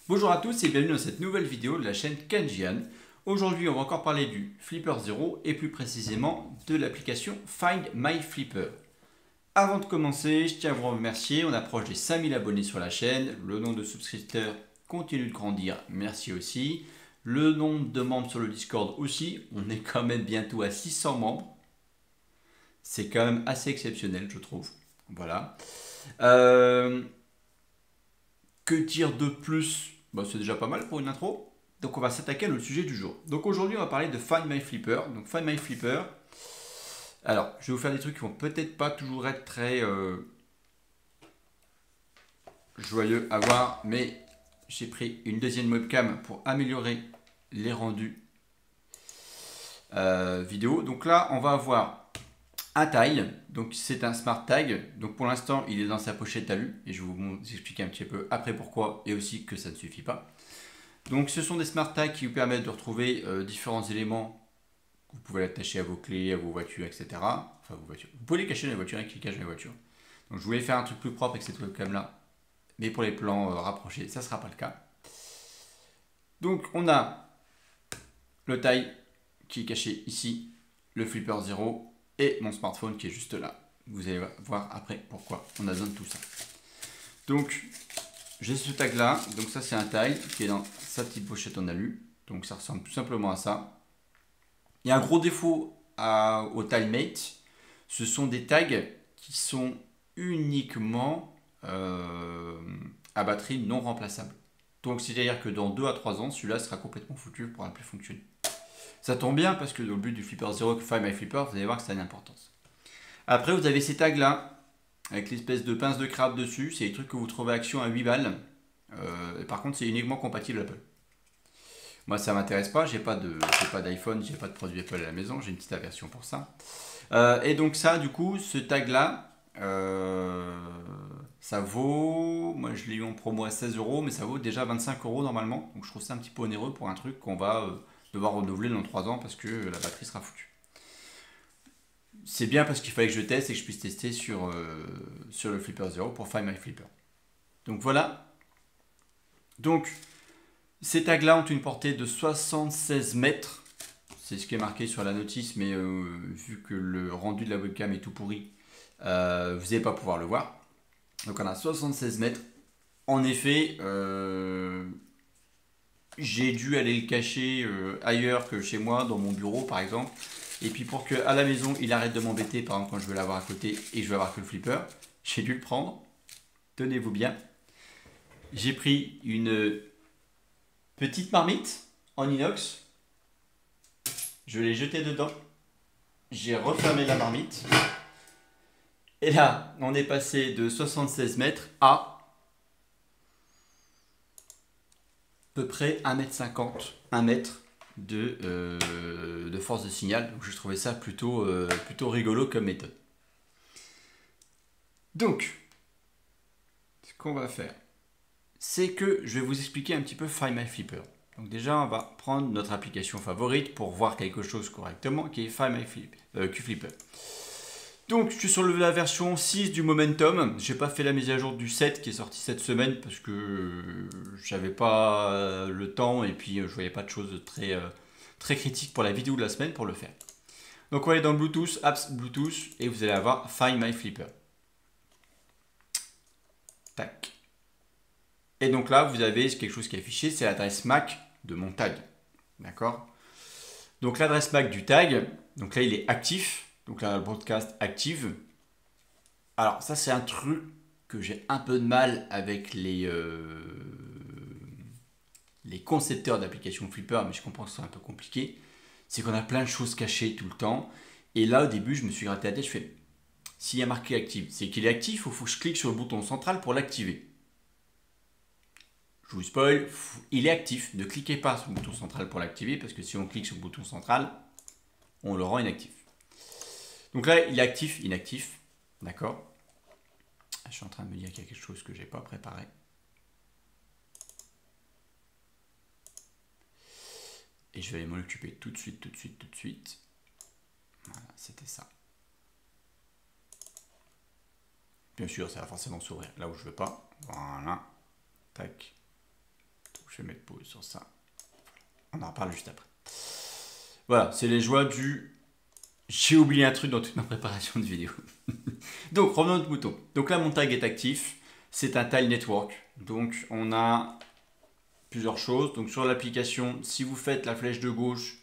Bonjour à tous et bienvenue dans cette nouvelle vidéo de la chaîne Kanjian. Aujourd'hui on va encore parler du Flipper Zero et plus précisément de l'application Find My Flipper. Avant de commencer, je tiens à vous remercier, on approche des 5000 abonnés sur la chaîne, le nombre de souscripteurs continue de grandir, merci aussi. Le nombre de membres sur le Discord aussi, on est quand même bientôt à 600 membres. C'est quand même assez exceptionnel je trouve. Voilà. Que dire de plus? C'est déjà pas mal pour une intro. Donc on va s'attaquer au sujet du jour. Donc aujourd'hui on va parler de Find My Flipper. Donc Find My Flipper. Alors je vais vous faire des trucs qui vont peut-être pas toujours être très joyeux à voir. Mais j'ai pris une deuxième webcam pour améliorer les rendus vidéo. Donc là on va avoir un tag. Donc c'est un smart tag. Donc pour l'instant il est dans sa pochette alu. Et je vais vous expliquer un petit peu après pourquoi. Et aussi que ça ne suffit pas. Donc ce sont des smart tags qui vous permettent de retrouver différents éléments. Vous pouvez l'attacher à vos clés, à vos voitures, etc. Enfin vos voitures. Vous pouvez les cacher dans les voitures avec cliquage dans les voitures. Donc je voulais faire un truc plus propre avec cette webcam là. Mais pour les plans rapprochés, ça ne sera pas le cas. Donc on a le taille qui est caché ici, le Flipper Zero et mon smartphone qui est juste là. Vous allez voir après pourquoi on a besoin de tout ça. Donc j'ai ce tag là, donc ça c'est un tag qui est dans sa petite pochette en alu, donc ça ressemble tout simplement à ça. Il y a un gros défaut au TileMate, ce sont des tags qui sont uniquement à batterie non remplaçable. Donc c'est-à-dire que dans 2 à 3 ans, celui-là sera complètement foutu, ne pourra plus fonctionner. Ça tombe bien parce que dans le but du Flipper Zero, Find My Flipper, vous allez voir que ça a une importance. Après vous avez ces tags là, avec l'espèce de pince de crabe dessus, c'est des trucs que vous trouvez à Action à 8 balles. Par contre, c'est uniquement compatible Apple. Moi, ça m'intéresse pas. J'ai pas d'iPhone, j'ai pas de produit Apple à la maison. J'ai une petite aversion pour ça. Et donc ça, du coup, ce tag-là, ça vaut. Moi, je l'ai eu en promo à 16 euros, mais ça vaut déjà 25 euros normalement. Donc, je trouve ça un petit peu onéreux pour un truc qu'on va devoir renouveler dans 3 ans parce que la batterie sera foutue. C'est bien parce qu'il fallait que je teste et que je puisse tester sur le Flipper Zero pour Find My Flipper. Donc voilà. Donc ces tags-là ont une portée de 76 mètres. C'est ce qui est marqué sur la notice, mais vu que le rendu de la webcam est tout pourri, vous n'allez pas pouvoir le voir. Donc on a 76 mètres. En effet, j'ai dû aller le cacher ailleurs que chez moi, dans mon bureau par exemple. Et puis pour qu'à la maison, il arrête de m'embêter, par exemple quand je veux l'avoir à côté et que je veux avoir que le flipper, j'ai dû le prendre. Tenez-vous bien. J'ai pris une petite marmite en inox. Je l'ai jetée dedans. J'ai refermé la marmite. Et là, on est passé de 76 mètres à peu près 1,50 m. 1 mètre de force de signal. Donc je trouvais ça plutôt rigolo comme méthode. Donc, ce qu'on va faire, c'est que je vais vous expliquer un petit peu Find My Flipper. Donc déjà, on va prendre notre application favorite pour voir quelque chose correctement, qui est Find My Flipper. Donc, je suis sur la version 6 du Momentum. Je n'ai pas fait la mise à jour du 7 qui est sorti cette semaine parce que j'avais pas le temps et puis je voyais pas de choses très critiques pour la vidéo de la semaine pour le faire. Donc, on va aller dans Bluetooth, Apps Bluetooth et vous allez avoir Find My Flipper. Tac. Et donc là, vous avez quelque chose qui est affiché, c'est l'adresse MAC de mon tag. D'accord? Donc l'adresse MAC du tag, donc là il est actif. Donc là, le broadcast active. Alors ça, c'est un truc que j'ai un peu de mal avec les concepteurs d'applications Flipper, mais je comprends que c'est un peu compliqué. C'est qu'on a plein de choses cachées tout le temps. Et là, au début, je me suis gratté la tête, je fais, s'il y a marqué active, c'est qu'il est actif, il faut que je clique sur le bouton central pour l'activer. Je vous spoil, il est actif. Ne cliquez pas sur le bouton central pour l'activer, parce que si on clique sur le bouton central, on le rend inactif. Donc là, il est actif, inactif. D'accord? Je suis en train de me dire qu'il y a quelque chose que je n'ai pas préparé. Et je vais m'en occuper tout de suite. Voilà, c'était ça. Bien sûr, ça va forcément s'ouvrir là où je ne veux pas. Voilà. Tac. je vais mettre pause sur ça. On en reparle juste après. Voilà, c'est les joies du... J'ai oublié un truc dans toute ma préparation de vidéo. Donc, revenons à notre mouton. Donc là, mon tag est actif. C'est un tile network. Donc, on a plusieurs choses. Donc, sur l'application, si vous faites la flèche de gauche,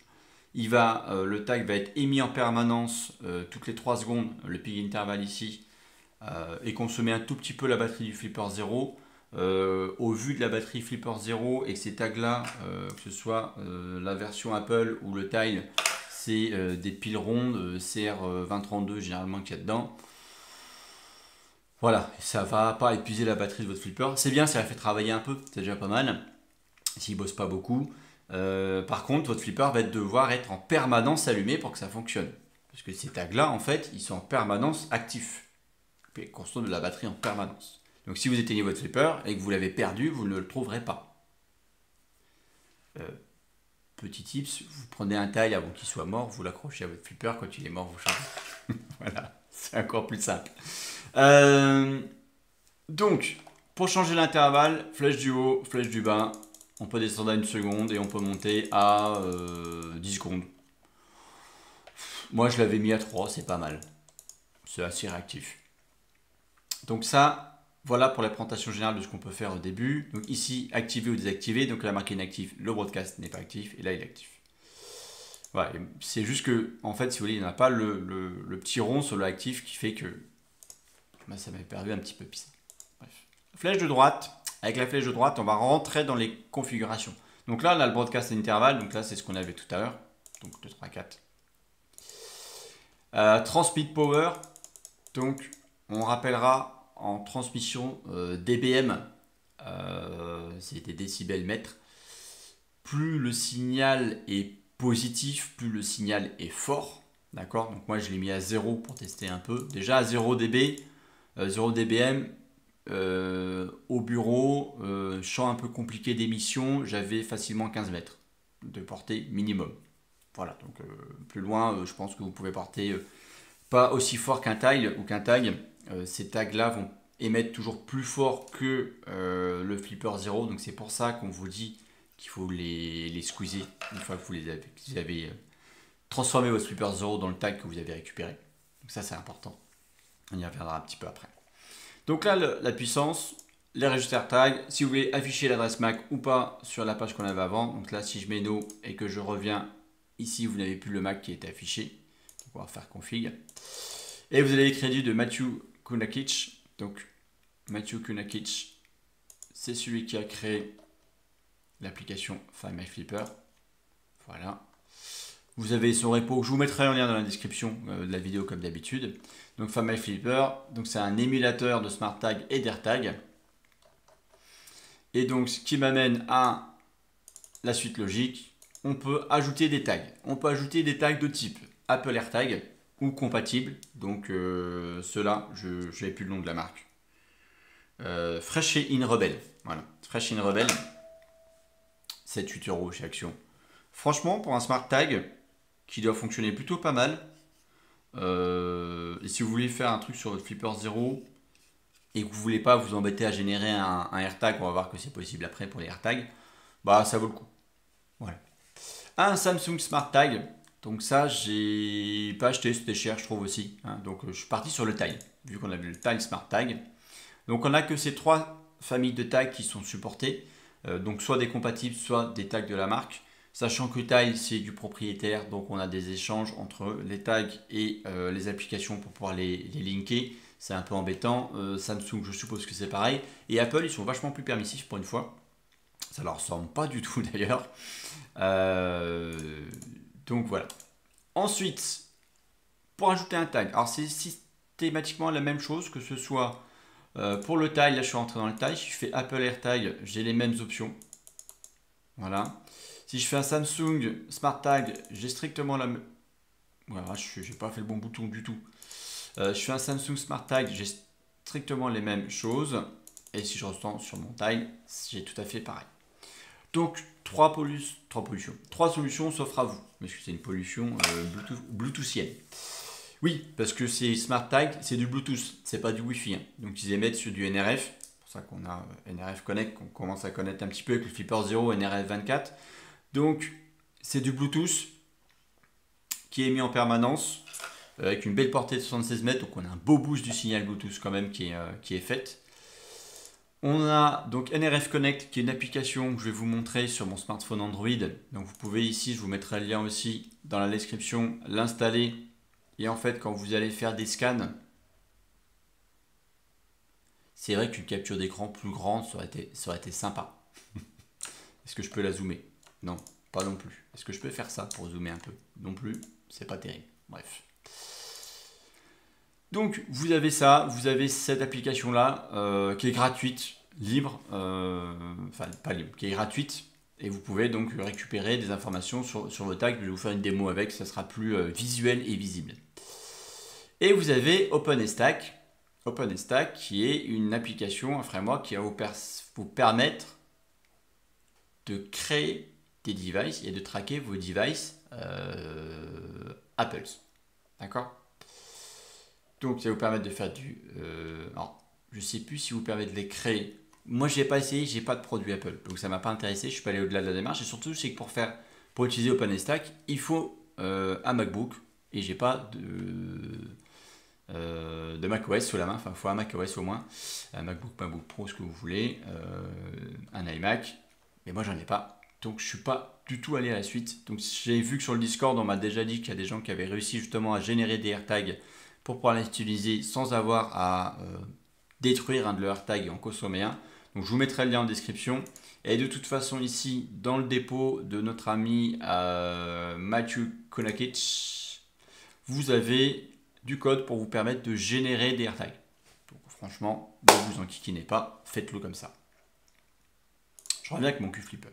le tag va être émis en permanence toutes les 3 secondes. Le peak interval ici. Et consommer un tout petit peu la batterie du Flipper 0. Au vu de la batterie Flipper 0 et que ces tags là, que ce soit la version Apple ou le tile, c'est des piles rondes CR2032 généralement qu'il y a dedans. Voilà, ça va pas épuiser la batterie de votre flipper. C'est bien, ça la fait travailler un peu, c'est déjà pas mal. S'il bosse pas beaucoup. Par contre, votre flipper va devoir être en permanence allumé pour que ça fonctionne. Parce que ces tags là, en fait, ils sont en permanence actifs. Ils consomment de la batterie en permanence. Donc si vous éteignez votre flipper et que vous l'avez perdu, vous ne le trouverez pas. Petit tips, vous prenez un tile avant qu'il soit mort, vous l'accrochez à votre flipper, quand il est mort, vous changez. Voilà, c'est encore plus simple. Donc, pour changer l'intervalle, flèche du haut, flèche du bas, on peut descendre à 1 seconde et on peut monter à 10 secondes. Moi, je l'avais mis à 3, c'est pas mal. C'est assez réactif. Donc ça... Voilà pour la présentation générale de ce qu'on peut faire au début. Donc ici, activer ou désactiver. Donc là, marqué inactif, le broadcast n'est pas actif. Et là, il est actif. Voilà, c'est juste que, en fait, si vous voulez, il n'y a pas le petit rond sur le actif qui fait que ça m'avait perdu un petit peu pis. Bref. Flèche de droite. Avec la flèche de droite, on va rentrer dans les configurations. Donc là, on a le broadcast intervalle. Donc là, c'est ce qu'on avait tout à l'heure. Donc 2, 3, 4. Transmit power. Donc, on rappellera... En transmission dBm, c'est des décibels mètres. Plus le signal est positif, plus le signal est fort. D'accord? Donc moi je l'ai mis à 0 pour tester un peu. Déjà à 0 dB, 0 dBm, au bureau, champ un peu compliqué d'émission, j'avais facilement 15 mètres de portée minimum. Voilà, donc plus loin, je pense que vous pouvez porter pas aussi fort qu'un tile ou qu'un tag. Ces tags là vont émettre toujours plus fort que le flipper 0, donc c'est pour ça qu'on vous dit qu'il faut les squeezer une fois que vous avez transformé votre flipper 0 dans le tag que vous avez récupéré. Donc ça c'est important, on y reviendra un petit peu après. Donc là la puissance, les régisters tags, si vous voulez afficher l'adresse MAC ou pas sur la page qu'on avait avant. Donc là si je mets no et que je reviens ici, vous n'avez plus le MAC qui est affiché. Donc on va faire config. Et vous avez les crédits de Matthew Kunakic. Donc, Matthew Kunakic, c'est celui qui a créé l'application Find My Flipper. Voilà. Vous avez son repo. Je vous mettrai un lien dans la description de la vidéo comme d'habitude. Donc, Find My Flipper. Donc, c'est un émulateur de Smart Tag et d'AirTag. Et donc, ce qui m'amène à la suite logique. On peut ajouter des tags. On peut ajouter des tags de type Apple AirTag ou compatible, donc ceux-là, je n'avais plus le nom de la marque. Fresh in Rebel, voilà, Fresh in Rebel, 7-8 € chez Action. Franchement, pour un smart tag qui doit fonctionner plutôt pas mal, et si vous voulez faire un truc sur votre flipper 0 et que vous voulez pas vous embêter à générer un AirTag, on va voir que c'est possible après pour les AirTags, bah ça vaut le coup. Voilà. Un Samsung Smart Tag. Donc ça, j'ai pas acheté, c'était cher, je trouve aussi. Hein. Donc je suis parti sur le tile, vu qu'on avait le tile Smart Tag. Donc on n'a que ces 3 familles de tags qui sont supportées. Donc soit des compatibles, soit des tags de la marque. Sachant que tile, c'est du propriétaire, donc on a des échanges entre les tags et les applications pour pouvoir les linker. C'est un peu embêtant. Samsung, je suppose que c'est pareil. Et Apple, ils sont vachement plus permissifs pour une fois. Ça leur ressemble pas du tout d'ailleurs. Donc voilà. Ensuite, pour ajouter un tag, alors c'est systématiquement la même chose, que ce soit pour le tile, là je suis rentré dans le tile, si je fais Apple AirTag, j'ai les mêmes options. Voilà. Si je fais un Samsung Smart Tag, j'ai strictement la même... Voilà, je n'ai pas fait le bon bouton du tout. Je fais un Samsung Smart Tag, j'ai strictement les mêmes choses. Et si je ressens sur mon tile, j'ai tout à fait pareil. Donc, 3 solutions s'offrent à vous. Parce que c'est une pollution Bluetoothienne. Oui, parce que c'est Smart Tag, c'est du Bluetooth, c'est pas du Wi-Fi. Hein. Donc, ils émettent sur du NRF. pour ça qu'on a NRF Connect, qu'on commence à connaître un petit peu avec le Flipper 0 et NRF 24. Donc, c'est du Bluetooth qui est mis en permanence avec une belle portée de 76 mètres. Donc, on a un beau boost du signal Bluetooth quand même qui est fait. On a donc NRF Connect qui est une application que je vais vous montrer sur mon smartphone Android. Donc, vous pouvez ici, je vous mettrai le lien aussi dans la description, l'installer. Et en fait, quand vous allez faire des scans, c'est vrai qu'une capture d'écran plus grande, ça aurait été sympa. Est-ce que je peux la zoomer? Non, pas non plus. Est-ce que je peux faire ça pour zoomer un peu? Non plus, c'est pas terrible. Bref. Donc, vous avez ça, vous avez cette application-là qui est gratuite, libre, enfin pas libre, qui est gratuite. Et vous pouvez donc récupérer des informations sur vos tags. Je vais vous faire une démo avec, ça sera plus visuel et visible. Et vous avez OpenStack. OpenStack qui est une application, un framework qui va vous permettre de créer des devices et de traquer vos devices Apple. D'accord? Donc ça va vous permettre de faire du... alors, je ne sais plus si vous permet de les créer. Moi, je n'ai pas essayé, j'ai pas de produit Apple. Donc ça ne m'a pas intéressé, je ne suis pas allé au-delà de la démarche. Et surtout, c'est que pour utiliser OpenStack, il faut un MacBook. Et j'ai pas de macOS sous la main. Enfin, il faut un macOS au moins. Un MacBook Pro, ce que vous voulez. Un iMac. Mais moi, j'en ai pas. Donc, je ne suis pas du tout allé à la suite. Donc, j'ai vu que sur le Discord, on m'a déjà dit qu'il y a des gens qui avaient réussi justement à générer des AirTags pour pouvoir les utiliser sans avoir à détruire un de leurs AirTags et en consommer un. Donc, je vous mettrai le lien en description. Et de toute façon, ici, dans le dépôt de notre ami Mathieu Konakic, vous avez du code pour vous permettre de générer des AirTags. Donc, franchement, ne vous en kikinez pas, faites-le comme ça. Je reviens avec mon Q-Flipper.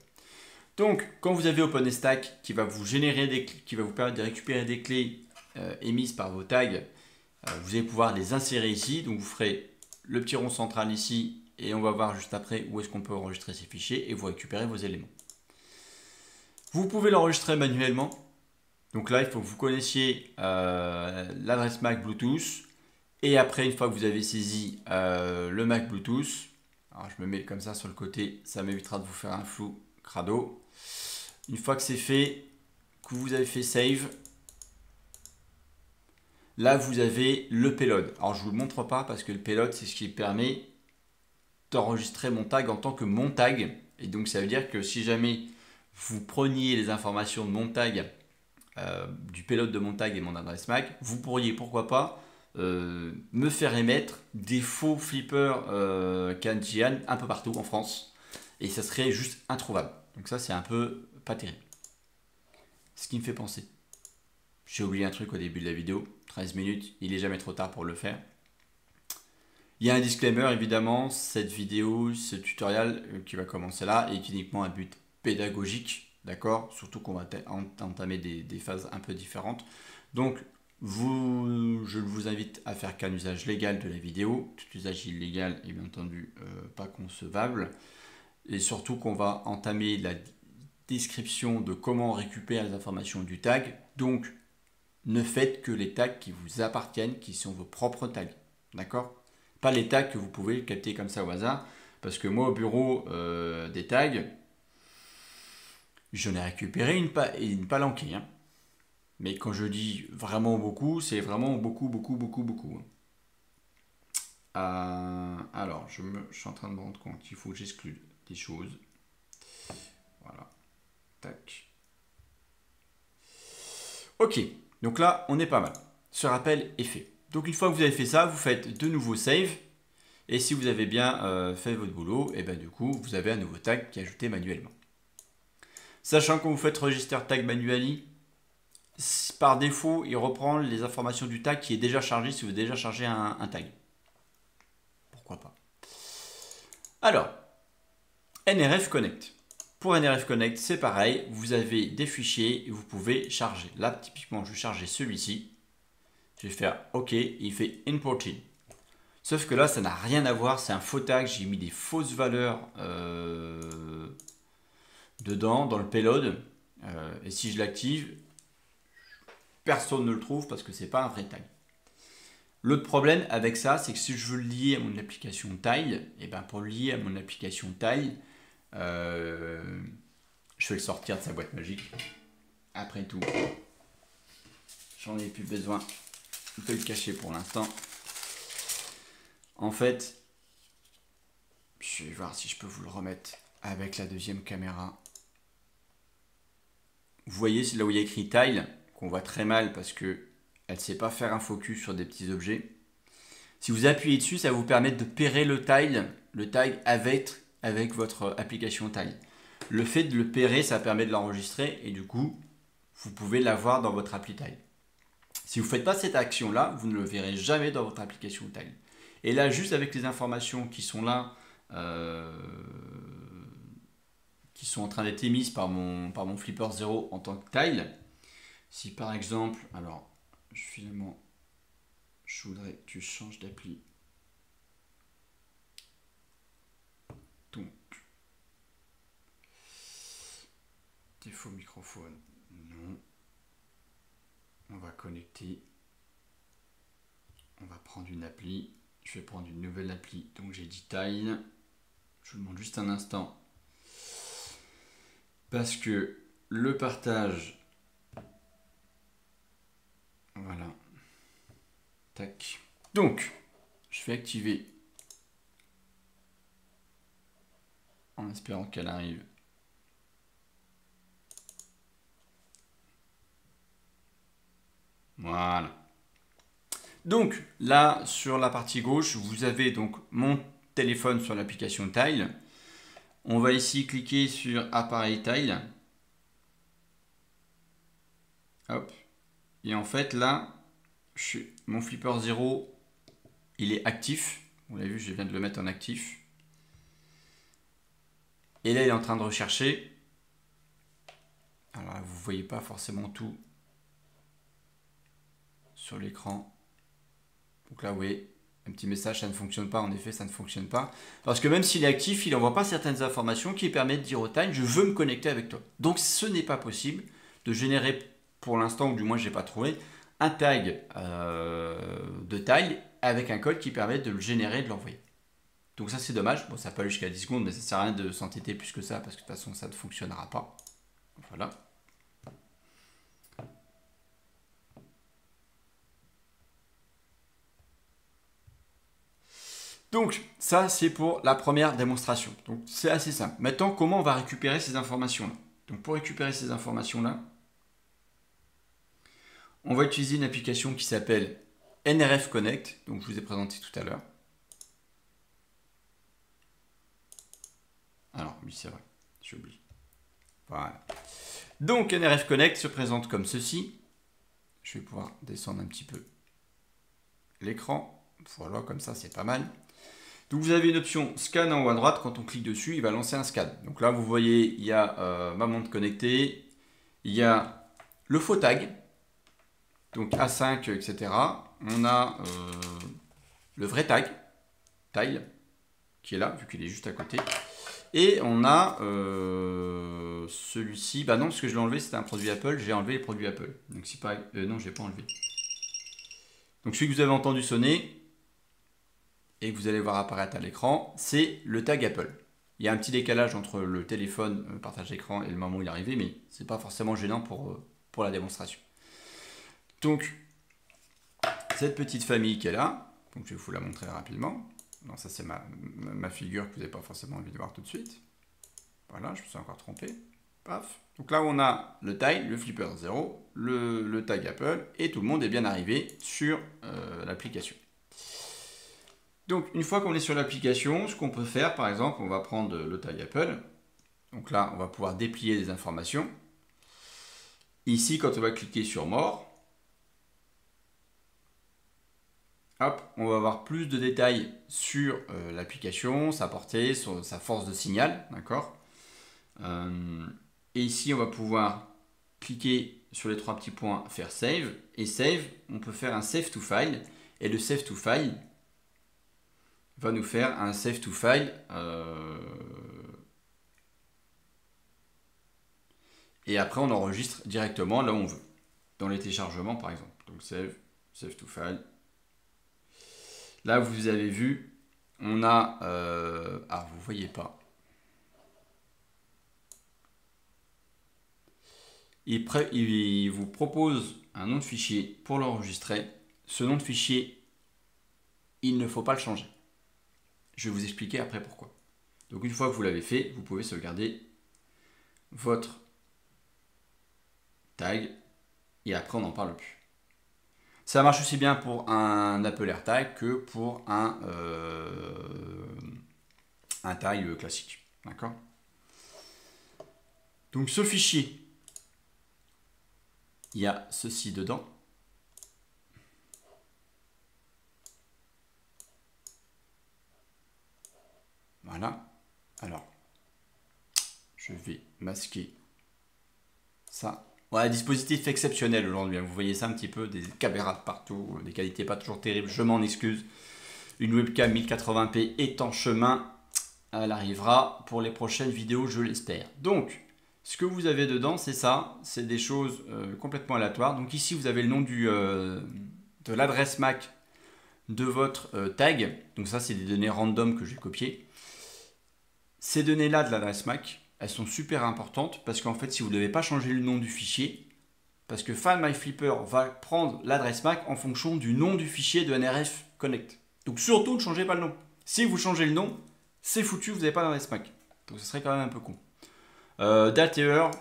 Donc, quand vous avez OpenStack qui va vous générer qui va vous permettre de récupérer des clés émises par vos tags, vous allez pouvoir les insérer ici. Donc, vous ferez le petit rond central ici et on va voir juste après où est-ce qu'on peut enregistrer ces fichiers et vous récupérez vos éléments. Vous pouvez l'enregistrer manuellement. Donc là, il faut que vous connaissiez l'adresse MAC Bluetooth. Et après, une fois que vous avez saisi le MAC Bluetooth, alors je me mets comme ça sur le côté, ça m'évitera de vous faire un flou crado. Une fois que c'est fait, que vous avez fait save, là vous avez le payload. Alors je ne vous le montre pas parce que le payload c'est ce qui permet d'enregistrer mon tag en tant que mon tag. Et donc ça veut dire que si jamais vous preniez les informations de mon tag, du payload de mon tag et mon adresse MAC, vous pourriez pourquoi pas me faire émettre des faux flippers CanGian un peu partout en France. Et ça serait juste introuvable. Donc ça c'est un peu pas terrible. Ce qui me fait penser. J'ai oublié un truc au début de la vidéo. 13 minutes, il n'est jamais trop tard pour le faire. Il y a un disclaimer évidemment. Cette vidéo, ce tutoriel qui va commencer là est uniquement un but pédagogique. D'accord? Surtout qu'on va entamer des phases un peu différentes. Donc je vous invite à faire qu'un usage légal de la vidéo. Tout usage illégal est bien entendu pas concevable. Et surtout qu'on va entamer la description de comment on récupère les informations du tag. Donc, ne faites que les tags qui vous appartiennent, qui sont vos propres tags. D'accord? Pas les tags que vous pouvez capter comme ça au hasard. Parce que moi, au bureau des tags, j'en ai récupéré une palanquée. Hein. Mais quand je dis vraiment beaucoup, c'est vraiment beaucoup, beaucoup, beaucoup, beaucoup. Alors, je suis en train de me rendre compte qu'il faut que j'exclue des choses. Voilà. Tac. Ok. Donc là, on est pas mal. Ce rappel est fait. Donc une fois que vous avez fait ça, vous faites de nouveau save. Et si vous avez bien fait votre boulot, et bien du coup, vous avez un nouveau tag qui est ajouté manuellement. Sachant que quand vous faites register tag manually, par défaut, il reprend les informations du tag qui est déjà chargé si vous avez déjà chargé un tag. Pourquoi pas. Alors, NRF Connect. Pour NRF Connect, c'est pareil. Vous avez des fichiers et vous pouvez charger. Là, typiquement, je vais charger celui-ci. Je vais faire OK. Il fait Importing. Sauf que là, ça n'a rien à voir. C'est un faux tag. J'ai mis des fausses valeurs dedans, dans le payload. Et si je l'active, personne ne le trouve parce que c'est pas un vrai tag. L'autre problème avec ça, c'est que si je veux le lier à mon application Tile, et ben pour le lier à mon application Tile, je vais le sortir de sa boîte magique. Après tout, j'en ai plus besoin de le cacher pour l'instant. En fait, je vais voir si je peux vous le remettre avec la deuxième caméra. Vous voyez, c'est là où il y a écrit Tile, qu'on voit très mal parce que elle ne sait pas faire un focus sur des petits objets. Si vous appuyez dessus, ça va vous permettre de pairer le tile avec votre application Tile. Le fait de le pairer, ça permet de l'enregistrer et du coup, vous pouvez l'avoir dans votre appli Tile. Si vous ne faites pas cette action-là, vous ne le verrez jamais dans votre application Tile. Et là, juste avec les informations qui sont là, qui sont en train d'être émises par mon Flipper 0 en tant que Tile, si par exemple, alors, finalement, je voudrais que tu changes d'appli. Donc, défaut microphone, non. On va connecter. On va prendre une appli. Je vais prendre une nouvelle appli. Donc j'ai dit Tile. Je vous demande juste un instant. Parce que le partage... Voilà. Tac. Donc, je vais activer en espérant qu'elle arrive. Voilà. Donc, là, sur la partie gauche, vous avez donc mon téléphone sur l'application Tile. On va ici cliquer sur Appareil Tile. Hop. Et en fait, là, mon Flipper 0, il est actif. Vous l'avez vu, je viens de le mettre en actif. Et là, il est en train de rechercher. Alors, vous ne voyez pas forcément tout sur l'écran. Donc là, vous voyez, un petit message, ça ne fonctionne pas. En effet, ça ne fonctionne pas. Parce que même s'il est actif, il n'envoie pas certaines informations qui permettent de dire au Tile, je veux me connecter avec toi. Donc, ce n'est pas possible de générer, pour l'instant, ou du moins, je n'ai pas trouvé, un tag de Tile avec un code qui permet de le générer et de l'envoyer. Donc ça, c'est dommage. Bon, ça n'a pas aller jusqu'à 10 secondes, mais ça ne sert à rien de s'entêter plus que ça, parce que de toute façon, ça ne fonctionnera pas. Voilà. Donc, ça, c'est pour la première démonstration. Donc, c'est assez simple. Maintenant, comment on va récupérer ces informations-là? Donc, pour récupérer ces informations-là, on va utiliser une application qui s'appelle NRF Connect. Donc, je vous ai présenté tout à l'heure. Alors, oui, c'est vrai. J'ai oublié. Voilà. Donc, NRF Connect se présente comme ceci. Je vais pouvoir descendre un petit peu l'écran. Voilà, comme ça, c'est pas mal. Donc vous avez une option scan en haut à droite. Quand on clique dessus, il va lancer un scan. Donc là, vous voyez, il y a ma montre connectée. Il y a le faux tag. Donc A5, etc. On a le vrai tag, Tile, qui est là, vu qu'il est juste à côté. Et on a celui-ci. Bah non, parce que je l'ai enlevé, c'était un produit Apple. J'ai enlevé les produits Apple. Donc si pareil, non, je l'ai pas enlevé. Donc celui que vous avez entendu sonner et que vous allez voir apparaître à l'écran, c'est le tag Apple. Il y a un petit décalage entre le téléphone partage d'écran et le moment où il est arrivé, mais c'est pas forcément gênant pour la démonstration. Donc, cette petite famille qui est là, donc je vais vous la montrer rapidement. Non, ça c'est ma figure que vous n'avez pas forcément envie de voir tout de suite. Voilà, je me suis encore trompé. Paf. Donc là, on a le Tile, le Flipper 0, le tag Apple, et tout le monde est bien arrivé sur l'application. Donc, une fois qu'on est sur l'application, ce qu'on peut faire, par exemple, on va prendre le tag Apple. Donc là, on va pouvoir déplier des informations. Ici, quand on va cliquer sur More, hop, on va avoir plus de détails sur l'application, sa portée, sa force de signal, d'accord. Et ici, on va pouvoir cliquer sur les trois petits points, faire Save. Et Save, on peut faire un Save to File. Et le Save to File va nous faire un Save to File. Et après, on enregistre directement là où on veut. Dans les téléchargements, par exemple. Donc Save to File. Là, vous avez vu, on a... ah, vous voyez pas. Il vous propose un nom de fichier pour l'enregistrer. Ce nom de fichier, il ne faut pas le changer. Je vais vous expliquer après pourquoi. Donc une fois que vous l'avez fait, vous pouvez sauvegarder votre tag et après on n'en parle plus. Ça marche aussi bien pour un Apple AirTag que pour un tag classique. D'accord? Donc ce fichier, il y a ceci dedans. Voilà. Alors, je vais masquer ça. Voilà, dispositif exceptionnel aujourd'hui. Vous voyez ça un petit peu, des caméras de partout, des qualités pas toujours terribles. Je m'en excuse. Une webcam 1080p est en chemin. Elle arrivera pour les prochaines vidéos, je l'espère. Donc, ce que vous avez dedans, c'est ça. C'est des choses complètement aléatoires. Donc ici, vous avez le nom de l'adresse MAC de votre tag. Donc ça, c'est des données random que j'ai copiées. Ces données-là de l'adresse MAC, elles sont super importantes parce qu'en fait, si vous ne devez pas changer le nom du fichier, parce que Find My Flipper va prendre l'adresse MAC en fonction du nom du fichier de NRF Connect. Donc surtout, ne changez pas le nom. Si vous changez le nom, c'est foutu, vous n'avez pas d'adresse MAC. Donc ce serait quand même un peu con. Date et heure,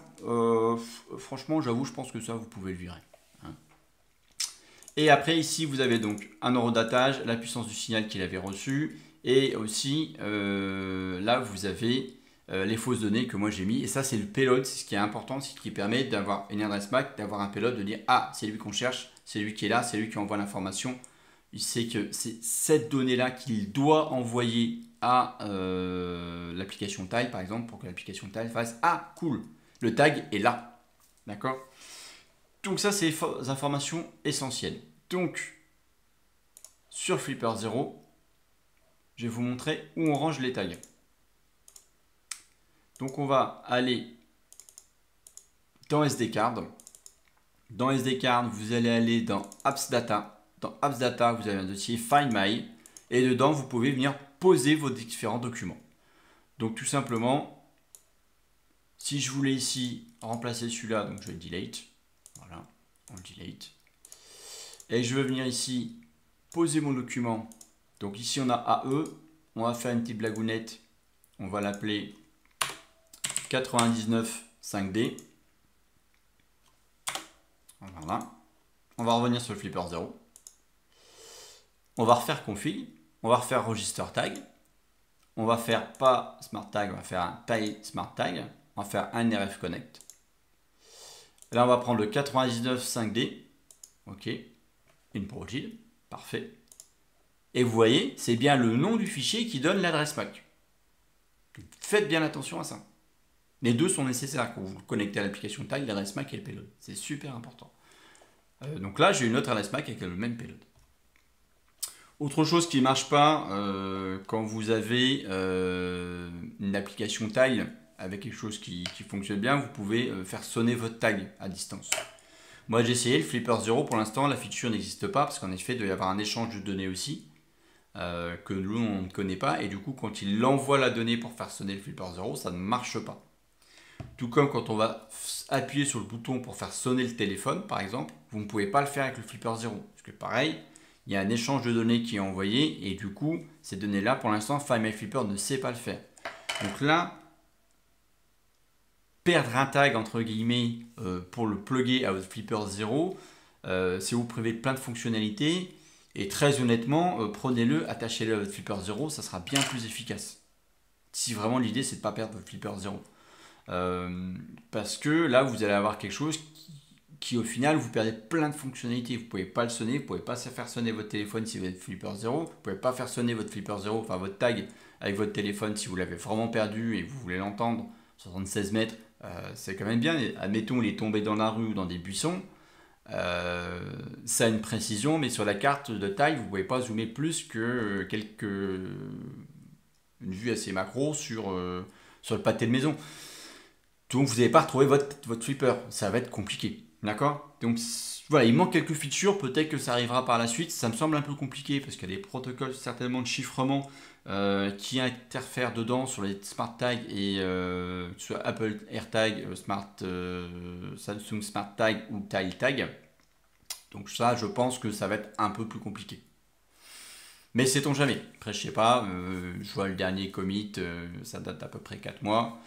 franchement, j'avoue, je pense que ça, vous pouvez le virer. Hein. Et après, ici, vous avez donc un horodatage, la puissance du signal qu'il avait reçu. Et aussi, là, vous avez les fausses données que moi j'ai mis. Et ça, c'est le payload, c'est ce qui est important, c'est ce qui permet d'avoir une adresse MAC, d'avoir un payload, de dire « Ah, c'est lui qu'on cherche, c'est lui qui est là, c'est lui qui envoie l'information. » Il sait que c'est cette donnée-là qu'il doit envoyer à l'application Tile, par exemple, pour que l'application Tile fasse « Ah, cool, le tag est là. » D'accord? Donc ça, c'est les informations essentielles. Donc, sur Flipper 0, je vais vous montrer où on range les tags. Donc on va aller dans SD Card. Dans SD Card, vous allez aller dans Apps Data. Dans Apps Data, vous avez un dossier Find My. Et dedans, vous pouvez venir poser vos différents documents. Donc tout simplement, si je voulais ici remplacer celui-là, donc je vais delete. Voilà, on le delete. Et je veux venir ici poser mon document. Donc ici on a AE, on va faire une petite blagounette, on va l'appeler 99 5D. Voilà. On va revenir sur le Flipper 0. On va refaire config, on va refaire register tag. On va faire pas smart tag, on va faire un tile smart tag. On va faire un RF connect. Là on va prendre le 99 5D. Ok. Inputted. Parfait. Et vous voyez, c'est bien le nom du fichier qui donne l'adresse MAC. Faites bien attention à ça. Les deux sont nécessaires quand vous vous connectez à l'application Tile, l'adresse MAC et le payload. C'est super important. Donc là, j'ai une autre adresse MAC avec le même payload. Autre chose qui ne marche pas, quand vous avez une application Tile avec quelque chose qui fonctionne bien, vous pouvez faire sonner votre tag à distance. Moi, j'ai essayé le Flipper 0. Pour l'instant, la feature n'existe pas parce qu'en effet, il doit y avoir un échange de données aussi. Que nous on ne connaît pas et du coup quand il envoie la donnée pour faire sonner le Flipper 0, ça ne marche pas. Tout comme quand on va appuyer sur le bouton pour faire sonner le téléphone par exemple, vous ne pouvez pas le faire avec le Flipper 0 parce que pareil, il y a un échange de données qui est envoyé et du coup ces données là pour l'instant Find My Flipper ne sait pas le faire. Donc là, perdre un tag entre guillemets pour le plugger à votre Flipper 0, c'est vous priver de plein de fonctionnalités. Et très honnêtement, prenez-le, attachez-le à votre Flipper 0, ça sera bien plus efficace. Si vraiment l'idée c'est de ne pas perdre votre Flipper 0. Parce que là vous allez avoir quelque chose qui au final vous perdez plein de fonctionnalités. Vous ne pouvez pas le sonner, vous ne pouvez pas faire sonner votre téléphone si vous êtes Flipper 0. Vous ne pouvez pas faire sonner votre Flipper 0, enfin votre tag avec votre téléphone si vous l'avez vraiment perdu et vous voulez l'entendre. 76 mètres, c'est quand même bien. Admettons il est tombé dans la rue ou dans des buissons. Ça a une précision, mais sur la carte de taille, vous ne pouvez pas zoomer plus que une vue assez macro sur le pâté de maison. Donc vous n'allez pas retrouver votre flipper, ça va être compliqué. D'accord? Donc voilà, il manque quelques features, peut-être que ça arrivera par la suite. Ça me semble un peu compliqué parce qu'il y a des protocoles certainement de chiffrement qui interfèrent dedans sur les smart tags et que ce soit Apple AirTag, Samsung Smart Tag ou Tile Tag. Donc ça, je pense que ça va être un peu plus compliqué. Mais sait-on jamais. Après, je sais pas, je vois le dernier commit, ça date d'à peu près 4 mois.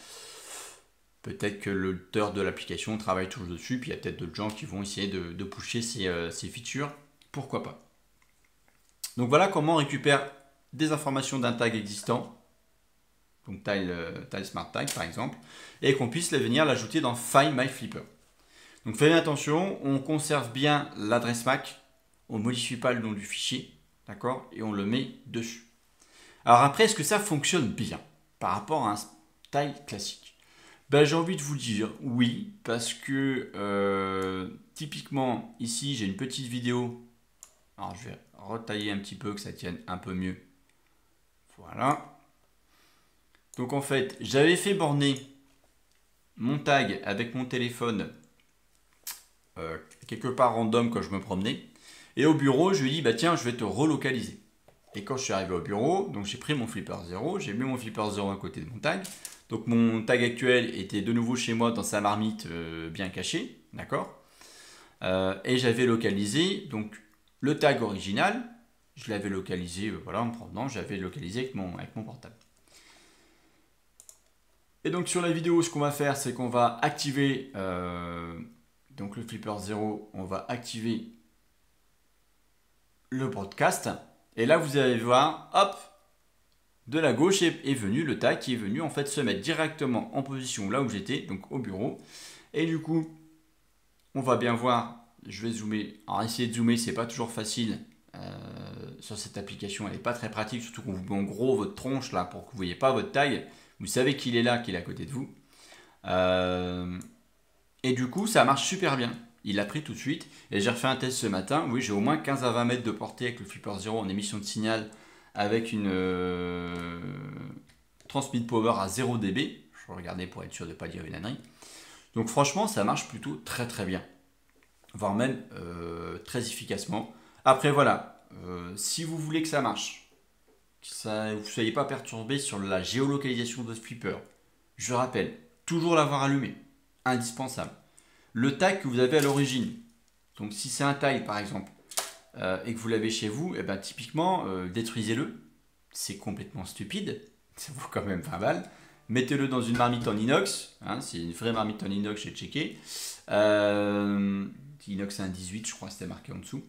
Peut-être que l'auteur de l'application travaille toujours dessus, puis il y a peut-être d'autres gens qui vont essayer de pusher ces features. Pourquoi pas. Donc voilà comment on récupère des informations d'un tag existant, donc Tile Smart Tag par exemple, et qu'on puisse venir l'ajouter dans Find My Flipper. Donc faites attention, on conserve bien l'adresse MAC, on ne modifie pas le nom du fichier, d'accord, et on le met dessus. Alors après, est-ce que ça fonctionne bien par rapport à un tile classique? Ben, j'ai envie de vous dire oui, parce que typiquement ici j'ai une petite vidéo. Alors je vais retailler un petit peu que ça tienne un peu mieux. Voilà. Donc en fait, j'avais fait borner mon tag avec mon téléphone quelque part random quand je me promenais. Et au bureau, je lui ai dit, bah tiens, je vais te relocaliser. Et quand je suis arrivé au bureau, donc j'ai pris mon flipper 0, j'ai mis mon flipper 0 à côté de mon tag. Donc mon tag actuel était de nouveau chez moi dans sa marmite bien cachée, d'accord. Et j'avais localisé donc le tag original, je l'avais localisé, voilà, en me promenant, j'avais localisé avec mon portable. Et donc sur la vidéo, ce qu'on va faire, c'est qu'on va activer donc le flipper 0, on va activer le broadcast. Et là, vous allez voir, hop, de la gauche est venu le tag qui est venu en fait se mettre directement en position là où j'étais, donc au bureau. Et du coup, on va bien voir, je vais zoomer. Alors essayer de zoomer, c'est pas toujours facile sur cette application, elle n'est pas très pratique, surtout qu'on vous met en gros votre tronche là pour que vous ne voyez pas votre tag. Vous savez qu'il est là, qu'il est à côté de vous. Et du coup, ça marche super bien. Il l'a pris tout de suite. Et j'ai refait un test ce matin. Oui, j'ai au moins 15 à 20 mètres de portée avec le Flipper 0 en émission de signal avec une transmit power à 0 dB. Je vais regarder pour être sûr de ne pas dire une ânerie. Donc franchement, ça marche plutôt très très bien. Voire même très efficacement. Après voilà, si vous voulez que ça marche, que vous ne soyez pas perturbé sur la géolocalisation de votre flipper, je rappelle, toujours l'avoir allumé. Indispensable. Le tag que vous avez à l'origine. Donc si c'est un tag par exemple et que vous l'avez chez vous, et ben, typiquement détruisez-le. C'est complètement stupide. Ça vaut quand même 20 balles. Mettez-le dans une marmite en inox. Hein, c'est une vraie marmite en inox, j'ai checké. Inox 1,18, je crois, c'était marqué en dessous.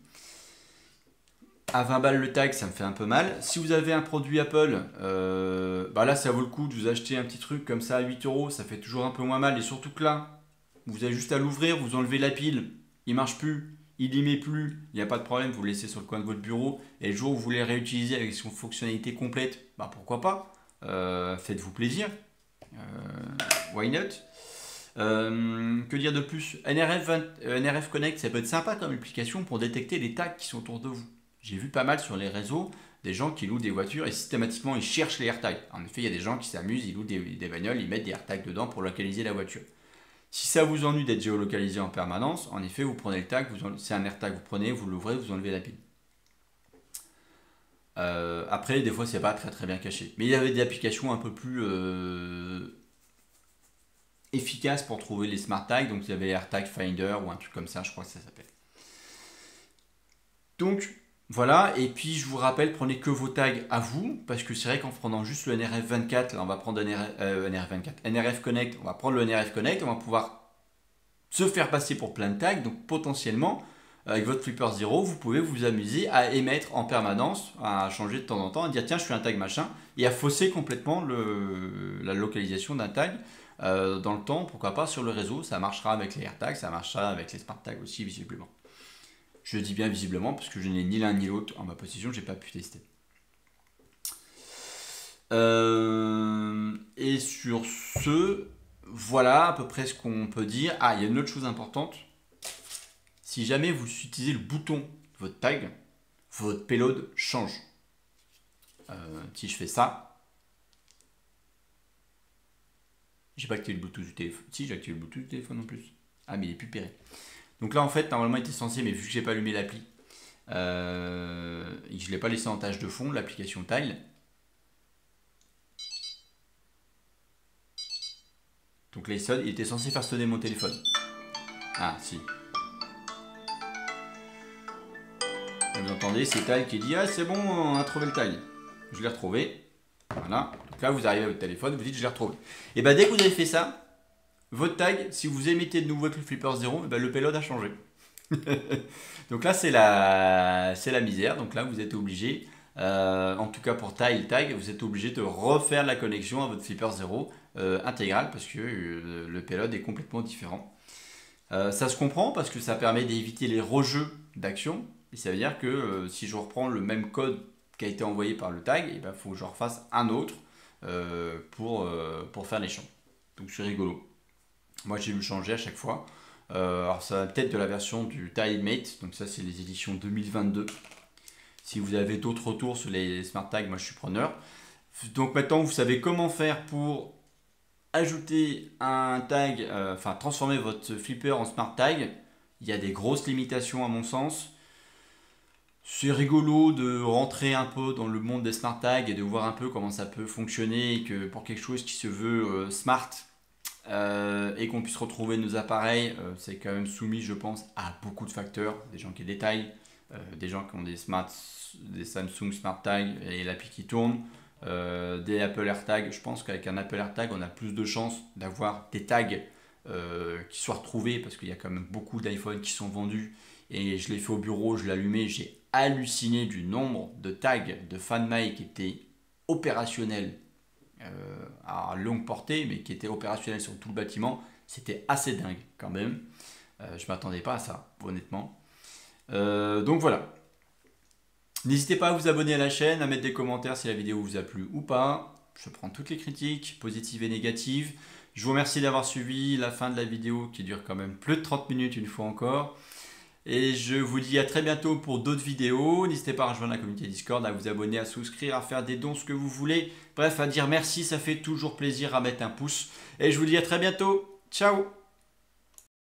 À 20 balles le tag, ça me fait un peu mal. Si vous avez un produit Apple, bah là ça vaut le coup de vous acheter un petit truc comme ça à 8 euros. Ça fait toujours un peu moins mal. Et surtout que là, vous avez juste à l'ouvrir, vous enlevez la pile, il marche plus, il n'y met plus, il n'y a pas de problème, vous le laissez sur le coin de votre bureau. Et le jour où vous voulez réutiliser avec son fonctionnalité complète, bah pourquoi pas, faites-vous plaisir, why not. Que dire de plus? NRF Connect, ça peut être sympa comme application pour détecter les tags qui sont autour de vous. J'ai vu pas mal sur les réseaux des gens qui louent des voitures et systématiquement ils cherchent les AirTags. En effet, il y a des gens qui s'amusent, ils louent des bagnoles, ils mettent des AirTags dedans pour localiser la voiture. Si ça vous ennuie d'être géolocalisé en permanence, en effet, vous prenez le tag, c'est un AirTag, vous prenez, vous l'ouvrez, vous enlevez la pile. Après, des fois, c'est pas très très bien caché. Mais il y avait des applications un peu plus efficaces pour trouver les smart tags. Donc, il y avait AirTag Finder ou un truc comme ça, je crois que ça s'appelle. Donc, voilà. Et puis, je vous rappelle, prenez que vos tags à vous. Parce que c'est vrai qu'en prenant juste le NRF24, là, on va prendre NRF Connect, on va prendre le NRF Connect, on va pouvoir se faire passer pour plein de tags. Donc potentiellement, avec votre Flipper 0, vous pouvez vous amuser à émettre en permanence, à changer de temps en temps, à dire tiens, je suis un tag machin, et à fausser complètement la localisation d'un tag dans le temps, pourquoi pas sur le réseau. Ça marchera avec les AirTags, ça marchera avec les Smart Tags aussi, visiblement. Je dis bien visiblement, parce que je n'ai ni l'un ni l'autre en ma possession, j'ai pas pu tester. Et sur ce, voilà à peu près ce qu'on peut dire. Ah, il y a une autre chose importante. Si jamais vous utilisez le bouton de votre tag, votre payload change. Si je fais ça, j'ai pas activé le Bluetooth du téléphone. Si, j'ai activé le Bluetooth du téléphone en plus. Ah, mais il est plus péré. Donc là en fait normalement il était censé, mais vu que j'ai pas allumé l'appli, et que je l'ai pas laissé en tâche de fond, l'application Tile. Donc là il sonne, il était censé faire sonner mon téléphone. Ah si. Vous entendez, c'est Tile qui dit ah c'est bon, on a trouvé le Tile. Je l'ai retrouvé. Voilà. Donc là vous arrivez à votre téléphone, vous dites je l'ai retrouvé. Et bah dès que vous avez fait ça, votre tag, si vous émettez de nouveau avec le Flipper 0, bah, le payload a changé. Donc là c'est la misère. Donc là vous êtes obligé, en tout cas pour Tile Tag, vous êtes obligé de refaire la connexion à votre Flipper 0 intégrale parce que le payload est complètement différent. Ça se comprend parce que ça permet d'éviter les rejeux d'actions. Et ça veut dire que si je reprends le même code qui a été envoyé par le tag, il faut que je refasse un autre pour faire les champs. Donc c'est rigolo. Moi j'ai dû le changer à chaque fois. Alors ça va peut-être de la version du TileMate, donc ça c'est les éditions 2022. Si vous avez d'autres retours sur les smart tags, moi je suis preneur. Donc maintenant vous savez comment faire pour ajouter un tag, transformer votre flipper en smart tag. Il y a des grosses limitations à mon sens. C'est rigolo de rentrer un peu dans le monde des smart tags et de voir un peu comment ça peut fonctionner et que pour quelque chose qui se veut smart et qu'on puisse retrouver nos appareils, c'est quand même soumis je pense à beaucoup de facteurs, des gens qui détaillent, des gens qui ont des Samsung Smart Tag et l'appli qui tourne, des Apple AirTag. Je pense qu'avec un Apple AirTag on a plus de chances d'avoir des tags qui soient retrouvés parce qu'il y a quand même beaucoup d'iPhone qui sont vendus. Et je l'ai fait au bureau, je l'ai allumé, j'ai halluciné du nombre de tags de FanMai qui étaient opérationnels à longue portée, mais qui étaient opérationnels sur tout le bâtiment. C'était assez dingue quand même. Je ne m'attendais pas à ça, honnêtement. Donc voilà. N'hésitez pas à vous abonner à la chaîne, à mettre des commentaires si la vidéo vous a plu ou pas. Je prends toutes les critiques, positives et négatives. Je vous remercie d'avoir suivi la fin de la vidéo qui dure quand même plus de 30 minutes une fois encore. Et je vous dis à très bientôt pour d'autres vidéos. N'hésitez pas à rejoindre la communauté Discord, à vous abonner, à souscrire, à faire des dons, ce que vous voulez. Bref, à dire merci, ça fait toujours plaisir, à mettre un pouce. Et je vous dis à très bientôt. Ciao!